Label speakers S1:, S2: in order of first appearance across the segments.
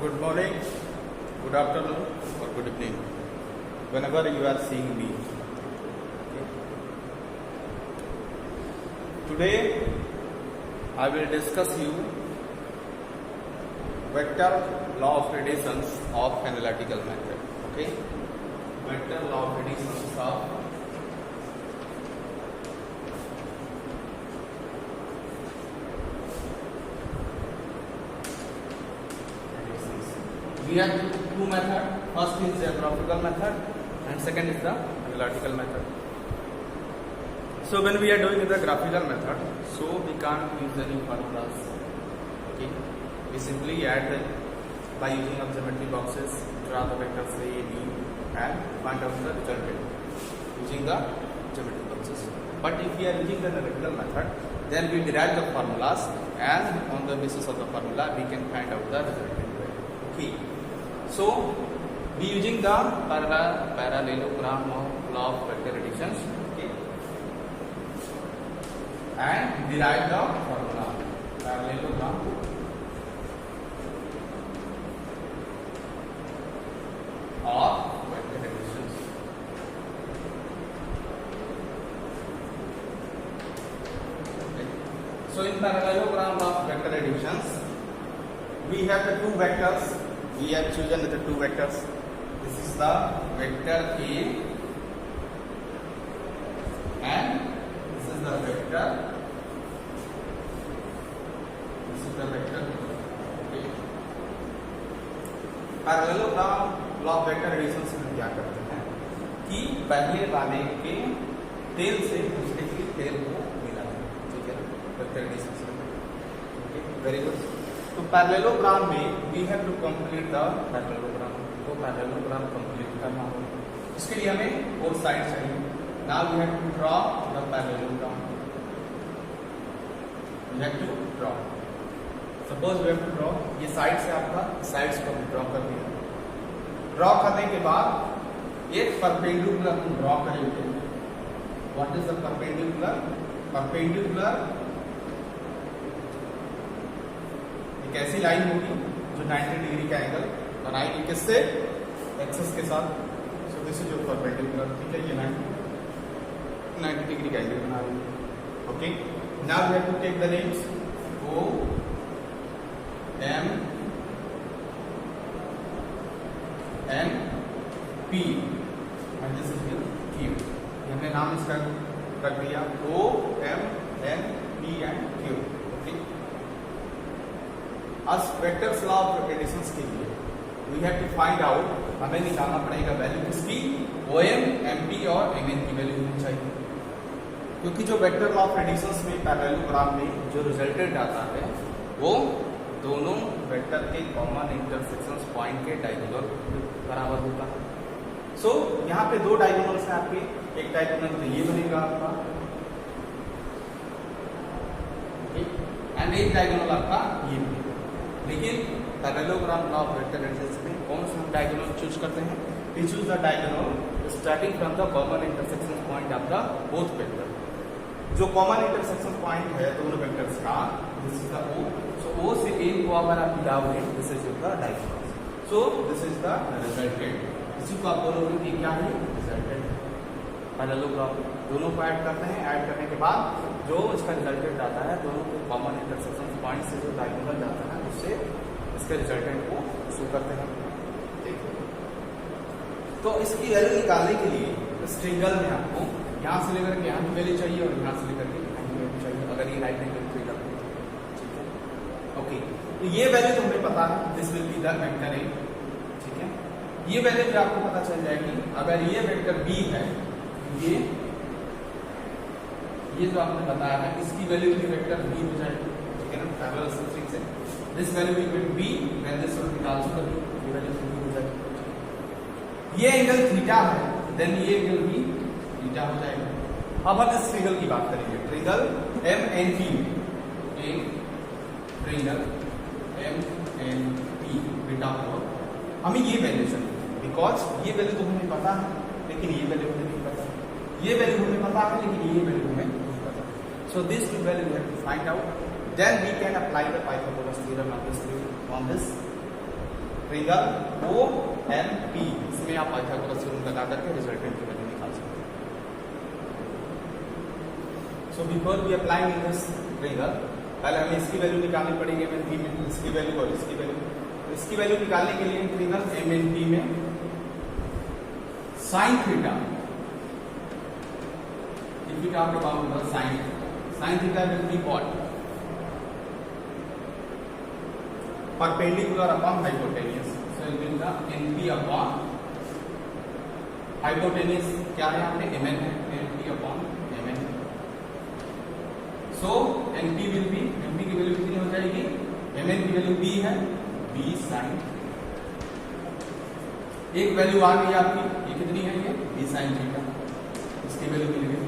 S1: Good morning, good afternoon, or good evening, whenever you are seeing me. Okay. Today, I will discuss you vector law of radiations of analytical method. Okay, vector law of radiations of we have two methods. First is geographical method and second is the analytical method. So when we are doing the graphical method, so we can't use any formulas. Okay, we simply add them by using of geometry boxes, draw the vectors A, B and find out the resultant using the geometry boxes. But if we are using the analytical method, then we derive the formulas and on the basis of the formula we can find out the resultant. Okay. So, we using the parallelogram of law of vector additions, okay, and derive the formula parallelogram of vector additions. Okay. So, in parallelogram of vector additions, we have the two vectors. We have chosen the two vectors. This is the vector A and this is the vector. This is the vector B. Okay. Parallelogram law of vector addition से हम क्या करते हैं कि पहले वाले के tell से दूसरे के टेल को मिलाते हैं. ठीक है, वेक्टर एडिशन से. Okay, very good. तो पैरेललोग्राम में we have to complete the parallelogram. तो पैरेललोग्राम कंप्लीट करना हो इसके लिए हमें फोर साइड चाहिए. Now we have to draw the parallelogram. We have to draw. Suppose we have to draw. ये साइड से आपका साइड्स को ड्रॉ कर दिया. ड्रॉ करने के बाद एक परपेंडिकुलर हम ड्रॉ करेंगे. What is the perpendicular? Perpendicular एक ऐसी लाइन होगी जो 90 डिग्री का एंगल बनाएगी. किससे? एक्सिस के साथ. सो दिस इज योर परपेंडिकुलर. ठीक है, ये 90 डिग्री का एंगल बना रही है. Okay, now we have to take the names O M N P and this is your Q. हमने नाम इसका रख दिया O M N P and Q. as vectors law of additions के लिए we have to find out, हमें निकालना पड़ेगा वैल्यू किसकी? OM, MP और MN की वैल्यू होनी चाहिए. क्योंकि जो वेक्टर लॉ ऑफ एडिशंस में पैरेललोग्राम में जो रिजल्टेंट आता है वो दोनों वेक्टर के कॉमन इंटरसेक्शंस पॉइंट के डायगोनल बराबर होता है. सो यहाँ पे दो डायगोनल्स हैं आपके. एक डायगोनल तो ये बनेगा आपका एंड एक डायगोनल आपका ये बनेगा. लेकिन parallelogram law of vector additions में कौन सा हम डायगोनल चूज करते हैं? We choose the diagonal starting from the common intersection point of the both vector. जो कॉमन इंटरसेक्शन पॉइंट है दोनों वेक्टर्स का, this is the O. So O से A को अगर आप मिलाओगे, this is the diagonal. So this is the resultant. इसी को आप बोलोगे कि क्या है? रिजल्टेंट. पैरेललोग्राम दोनों को ऐड करते हैं. ऐड करने के बाद जो इसका रिजल्टेंट आता है दोनों के कॉमन इंटरसेक्शन पॉइंट से जो डायगोनल जाता है उससे इसके रिजल्टेंट को शो करते हैं. ठीक है, तो इसकी वैल्यू निकालने के लिए इस ट्रिंगल में आपको यहाँ से लेकर के यहाँ की वैल्यू चाहिए और यहाँ से लेकर के यहाँ की वैल्यू चाहिए अगर ये राइट एंगल ट्रिंगल है. ठीक है, ओके. तो ये वैल्यू तो हमें पता है, this will be the vector A. ठीक है, ये वैल्यू भी आपको पता चल जाएगी. अगर ये वेक्टर B है, ये जो आपने बताया है इसकी वैल्यू भी वेक्टर B हो जाएगी. ठीक है ना, पैरेलल सिस्टम से this value equal to B and this will be also the B. Value B हो जाएगी. ये एंगल थीटा है, देन ये एंगल भी थीटा हो जाएगा. अब हम इस ट्रिंगल की बात करेंगे. Triangle MNP. Triangle MNP beta four. हमें ये वैल्यू चाहिए बिकॉज ये वैल्यू तो हमें पता है लेकिन ये वैल्यू हमें नहीं पता. ये वैल्यू हमें पता है लेकिन ये वैल्यू हमें नहीं पता. So this value we have to find out. Then we can apply the Pythagoras theorem on this triangle O N P, इसमें आप पाइथागोरस थ्योरम लगा करके रिजल्टेंट की वैल्यू निकाल सकते हैं। So before we applying in this triangle, पहले हमें इसकी वैल्यू निकालनी पड़ेगी एम एन पी में, इसकी वैल्यू और इसकी वैल्यू। तो इसकी वैल्यू निकालने के लिए ट्रिंगल एम एन पी में sine theta, if you talk about sine theta will be what, perpendicular upon hypotenuse, so it will be np upon hypotenuse, क्या है यहाँ पे mn है, np upon mn, so np will be, np की value कितनी हो जाएगी, mn की वैल्यू b है, b sin, एक वैल्यू आ गई आपकी, ये कितनी है, ये b sin थीटा, इसकी वैल्यू मिल गई।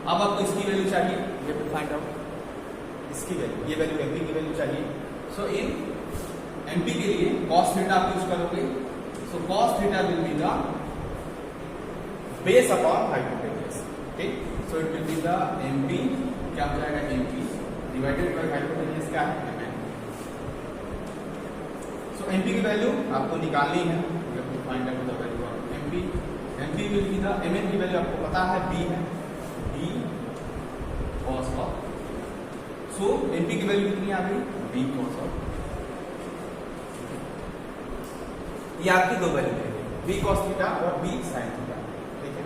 S1: अब आपको इसकी वैल्यू चाहिए, ये टू फाइंड आउट इसकी वैल्यू, ये वैल्यू mp की वैल्यू चाहिए। सो इन एमपी के लिए cos थीटा आप यूज करोगे, so cos theta will be the base upon hypotenuse, ठीक, so it will be the MP, क्या हो जाएगा एमपी डिवाइडेड बाय हाइपोटेन्यूज क्या है mn। सो एमपी की वैल्यू आपको निकालनी है, you have to find out the value of MP. MP will be the mn की वैल्यू आपको पता है b है, b cos of, so MP की वैल्यू कितनी आ गई, b cos ऑफ, ये आपकी दो वैल्यू है, b cos थीटा और b sin थीटा, ठीक है।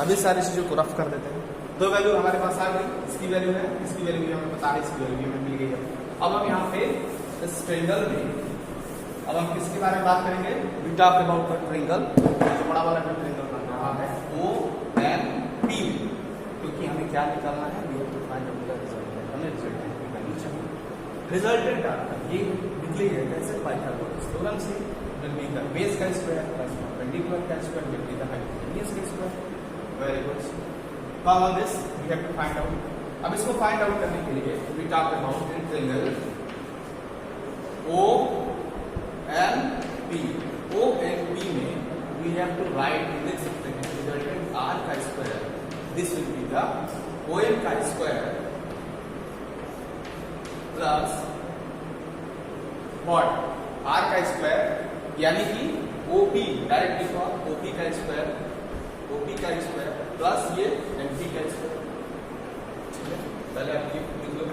S1: अब इस सारी चीजों को रफ कर देते हैं। दो वैल्यू हमारे पास आ गई, इसकी वैल्यू है, इसकी वैल्यू भी हमें पता है, इसकी वैल्यू भी हमें मिल गई है। अब हम यहाँ पे इस ट्रायंगल में, अब हम किसके बारे में बात करेंगे, we talk about the triangle, जो बड़ा वाला जो ट्रायंगल बन रहा है ओ एन पी, क्योंकि हमें क्या निकालना है, we have to find out the resultant, हमें रिजल्टेंट की वैल्यू चाहिए। रिजल्टेंट ये निकली है कैसे, पाइथागोरस थ्योरम से, will be the base का स्क्वायर प्लस perpendicular का square will be the hypotenuse का square. Very good. Now on this we have to find out। अब इसको फाइंड आउट करने के लिए we talk about in triangle O N P। O N P में we have to write, लिख सकते हैं रिजल्टेंट R का square, this will be the O N का स्क्वायर प्लस what R का स्क्वायर, यानी कि OP डायरेक्ट लिखो, OP का स्क्वायर, OP का स्क्वायर प्लस ये MP का स्क्वायर, ठीक है। पहले आप लिख लो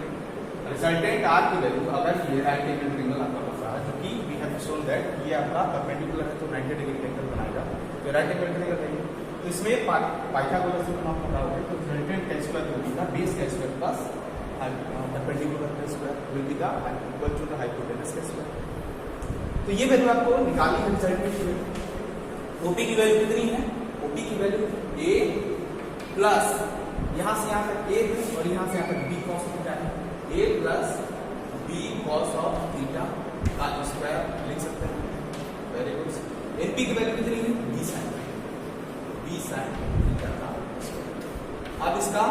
S1: रिजल्टेंट R की वैल्यू, अगर ये राइट एंगल ट्रायंगल आपका बन रहा है, जो कि वी हैव शोन दैट ये आपका परपेंडिकुलर है तो 90 डिग्री एंगल बनाएगा, तो राइट एंगल ट्रायंगल रहेगा, तो इसमें पाइथागोरस थ्योरम आप पता होगा, तो रिजल्टेंट का square will be the base का स्क्वायर प्लस परपेंडिकुलर का square will be the equal to the hypotenuse का स्क्वायर। तो ये वैल्यू आपको निकालनी है रिजल्टेंट की वैल्यू। ओपी की वैल्यू कितनी है, ओपी की वैल्यू a प्लस यहां से यहां तक a है और यहां से यहां तक b cos थीटा है, a plus b cos of theta का स्क्वायर लिख सकते हैं। Very good. एनपी की वैल्यू कितनी है, b sin थीटा का स्क्वायर। अब इसका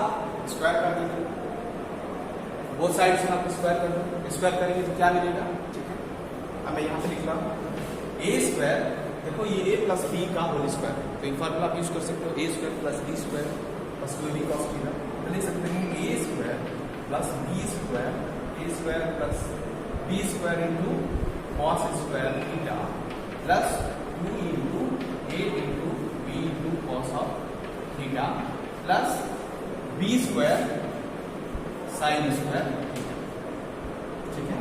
S1: स्क्वायर कर दीजिए, बोथ साइड से आप स्क्वायर कर दो, स्क्वायर करेंगे तो क्या मिलेगा, ठीक है। अब मैं यहाँ पे लिख रहा हूँ ए स्क्वायर, देखो ये ए प्लस बी का होल स्क्वायर, तो एक फॉर्मूला आप यूज कर सकते हो, A square plus B square plus B cos theta, तो लिख सकते हैं A square plus B square, A square plus B square into cos square theta plus 2 into A into B into cos of theta plus B square sine square theta, ठीक है।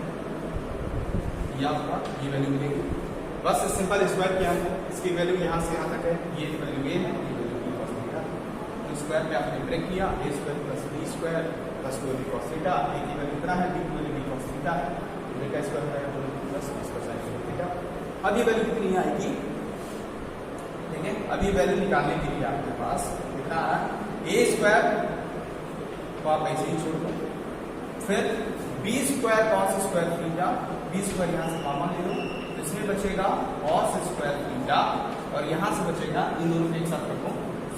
S1: ये आपका ये value मिलेगी, बस सिंपल स्क्वायर किया है, इसकी वैल्यू यहाँ से यहाँ तक है, ये वैल्यू ए है, ये वैल्यू बी कॉस थीटा, तो स्क्वायर पे आपने ब्रेक किया, A square plus B square plus 2 B cos theta, A की वैल्यू कितना है, बी की वैल्यू बी कॉस थीटा है, ए का स्क्वायर है plus B square sine theta. अब ये वैल्यू कितनी आएगी, ठीक है। अब ये वैल्यू निकालने के लिए आपके पास कितना आ रहा है, ए स्क्वायर को आप ऐसे ही छोड़ दो, फिर B square cos square theta, B square यहाँ से कॉमन ले लो, तो इसमें बचेगा कॉस स्क्वायर थीटा और यहाँ से बचेगा, इन दोनों को एक साथ रखो,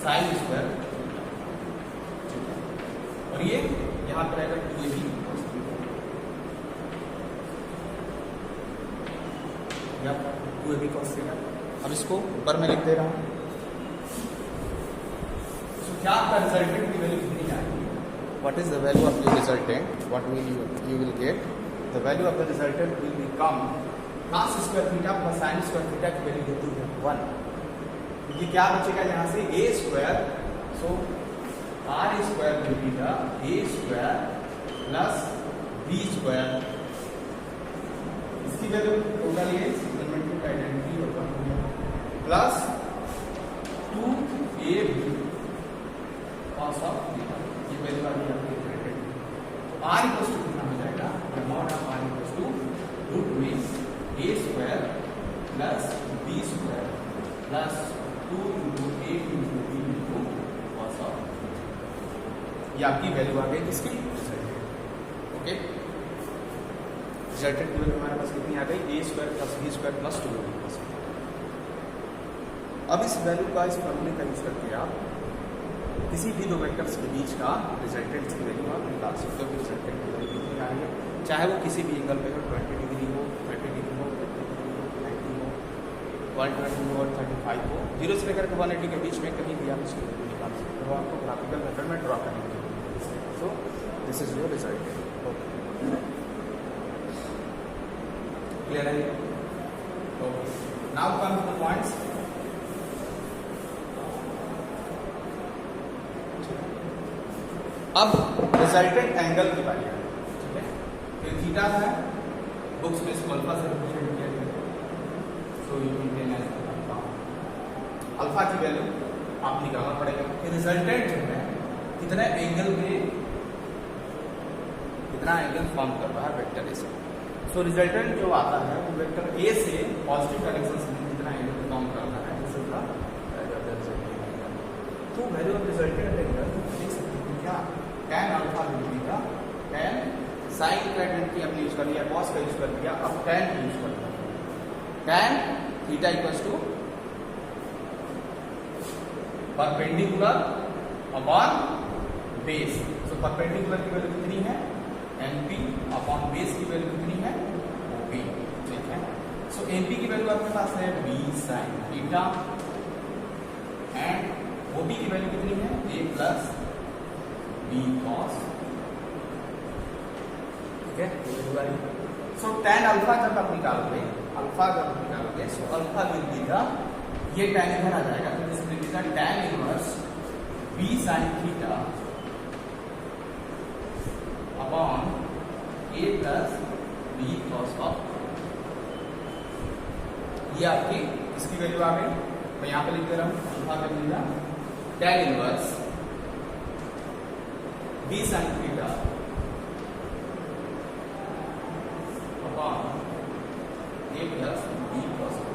S1: साइन स्क्वायर, और ये यहाँ पर रहेगा 2ab cos थीटा, या 2ab cos थीटा। अब इसको ऊपर में लिख दे रहा हूँ, तो क्या आपका रिजल्टेंट की वैल्यू कितनी आएगी, what is the value of your resultant, what will you will get, the value of the resultant will become cos square theta plus sin square theta की वैल्यू होती है 1। ये क्या बचेगा यहाँ से a square, so r square will be the a square plus b square. इसकी value total ये एलिमेंट्री का आइडेंटिटी होगा plus 2ab cos of theta. ये वैल्यू आ गई आपकी आइडेंटिटी। तो r इक्वल टू कितना हो जाएगा, mod of r equal to root में a square plus b square plus 2 into a into b into cos of. ये आपकी वैल्यू आ गई किसकी, ओके। रिजल्टेंट की वैल्यू हमारे पास कितनी आ गई, a square plus b square plus 2ab। अब इस वैल्यू का, इस फॉर्मूले का यूज करके आप किसी भी दो वेक्टर्स के बीच का रिजल्टेंट की वैल्यू आप निकाल सकते हो। रिजल्टेंट की वैल्यू कितनी आ रही है, चाहे वो किसी भी एंगल पे हो, 20 डिग्री हो, 30 डिग्री हो, 90 हो, 120 हो और 35 हो, 0 से लेकर 180 के बीच में कहीं भी आप इसकी वैल्यू निकाल सकते हो। आपको ग्राफिकल मेथड में ड्रॉ करनी है। So this is your resultant. Clear है? Okay, now come to the points. अब रिजल्टेंट एंगल की बारी है, ठीक है। तो थीटा है, बुक्स में इसको अल्फा से रिप्रेजेंट किया गया है, so you can tan as alpha. Alpha की वैल्यू आप निकालना पड़ेगा कि रिजल्टेंट जो है कितना एंगल फॉर्म कर रहा है वेक्टर ए से। सो रिजल्टेंट जो आता है वो वेक्टर ए से पॉजिटिव डायरेक्शन से कितना एंगल फॉर्म कर रहा है, दिस इज द रिजल्टेंट। तो वैल्यू ऑफ रिजल्टेंट एंगल देख सकते हैं क्या, tan alpha will be the tan sin का आइडेंटिटी आपने यूज कर लिया, cos का यूज कर लिया, अब tan यूज कर लिया। tan theta equals to perpendicular upon base. So perpendicular की वैल्यू कितनी है, NP अपॉन बेस की वैल्यू कितनी है, OP, ठीक है। सो NP की वैल्यू आपके पास है b sin theta and OP की वैल्यू कितनी है, a प्लस b cos, ठीक है। सो tan अल्फा जब आप निकालोगे, so alpha will be the, ये tan इधर आ जाएगा तो this will be the tan inverse b sin theta upon a plus b cos of. ये आपकी इसकी वैल्यू आ गई। मैं यहां पे लिख दे रहा हूं, अल्फा का value tan inverse b sin theta upon a plus b cos of.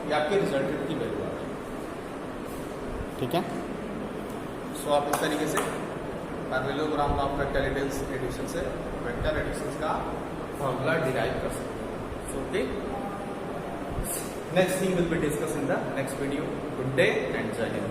S1: ये आपके रिजल्टेंट की वैल्यू आ गई, ठीक है। सो आप इस तरीके से पैरेललोग्राम ऑफ वेक्टर एडिशन से वेक्टर एडिशन का फॉर्मूला डिराइव कर सकते हैं। So okay, next thing will be discuss in the next video. Good day and जय हिंद।